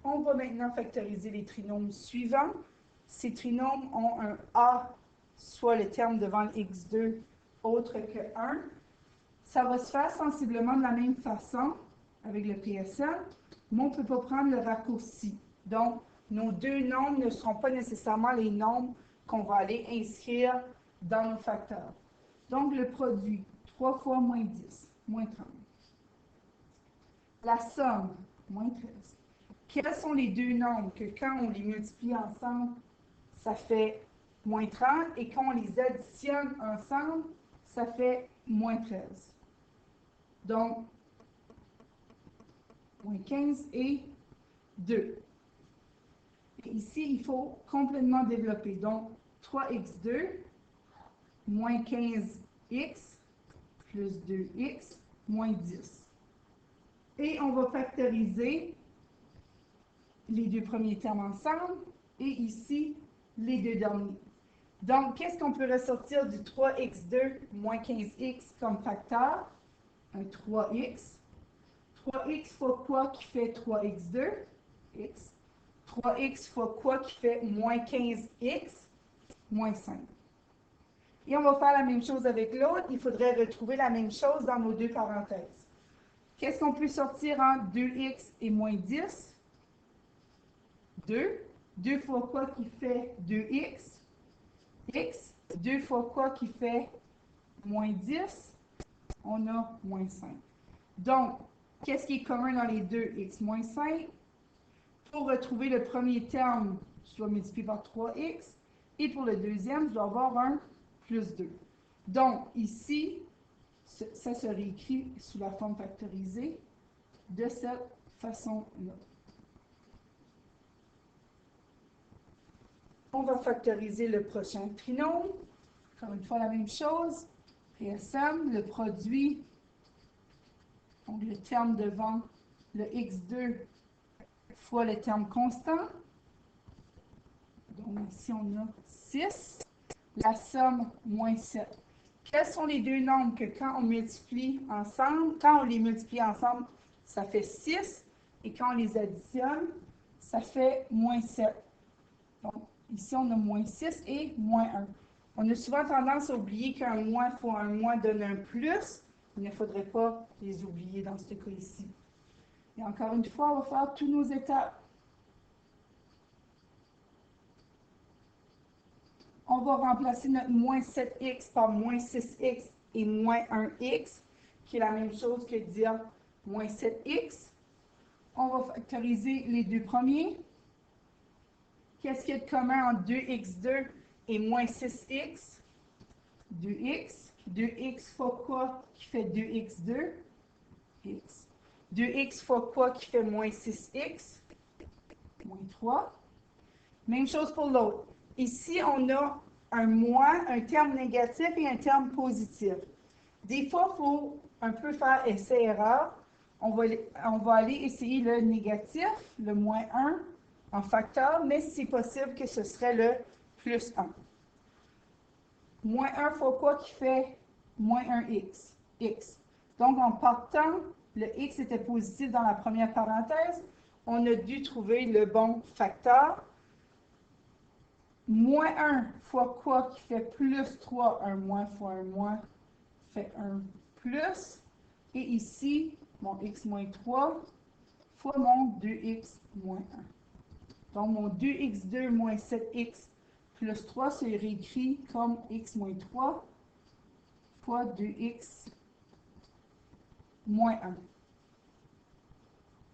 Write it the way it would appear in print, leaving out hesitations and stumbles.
On va maintenant factoriser les trinômes suivants. Ces trinômes ont un A, soit le terme devant le x2, autre que 1. Ça va se faire sensiblement de la même façon avec le PSL, mais on ne peut pas prendre le raccourci. Donc, nos deux nombres ne seront pas nécessairement les nombres qu'on va aller inscrire dans nos facteurs. Donc, le produit, 3 fois moins 10, moins 30. La somme, moins 13. Quels sont les deux nombres que quand on les multiplie ensemble, ça fait moins 30, et quand on les additionne ensemble, ça fait moins 13. Donc, moins 15 et 2. Et ici, il faut complètement développer. Donc, 3x2 moins 15x plus 2x moins 10. Et on va factoriser les deux premiers termes ensemble et ici, les deux derniers. Donc, qu'est-ce qu'on peut ressortir du 3x2 moins 15x comme facteur? Un 3x. 3x fois quoi qui fait 3x2? X. 3x fois quoi qui fait moins 15x? Moins 5. Et on va faire la même chose avec l'autre. Il faudrait retrouver la même chose dans nos deux parenthèses. Qu'est-ce qu'on peut sortir en 2x et moins 10? 2. 2 fois quoi qui fait 2x? X. 2 fois quoi qui fait moins 10? On a moins 5. Donc, qu'est-ce qui est commun dans les deux? X moins 5. Pour retrouver le premier terme, je dois multiplier par 3x. Et pour le deuxième, je dois avoir un plus 2. Donc, ici, ça se réécrit sous la forme factorisée de cette façon-là. On va factoriser le prochain trinôme. Encore une fois, la même chose. PSM, le produit, donc le terme devant le x2 fois le terme constant. Donc ici, on a 6. La somme, moins 7. Quels sont les deux nombres que quand on multiplie ensemble, ça fait 6. Et quand on les additionne, ça fait moins 7. Donc, ici, on a moins 6 et moins 1. On a souvent tendance à oublier qu'un moins fois un moins donne un plus. Il ne faudrait pas les oublier dans ce cas ici. Et encore une fois, on va faire toutes nos étapes. On va remplacer notre moins 7x par moins 6x et moins 1x, qui est la même chose que dire moins 7x. On va factoriser les deux premiers. Qu'est-ce qu'il y a de commun entre 2x2 et moins 6x? 2x. 2x fois quoi qui fait 2x2? X. 2x fois quoi qui fait moins 6x? Moins 3. Même chose pour l'autre. Ici, on a un moins, un terme négatif et un terme positif. Des fois, il faut un peu faire essai-erreur. On va aller essayer le négatif, le moins 1, en facteur, mais c'est possible que ce serait le plus 1. Moins 1 fois quoi qui fait moins 1x? X. Donc, en partant, le x était positif dans la première parenthèse. On a dû trouver le bon facteur. Moins 1 fois quoi qui fait plus 3? Un moins fois un moins fait un plus. Et ici, mon x moins 3 fois mon 2x moins 1. Donc, mon 2x2 moins 7x plus 3 se réécrit comme x moins 3 fois 2x moins 1.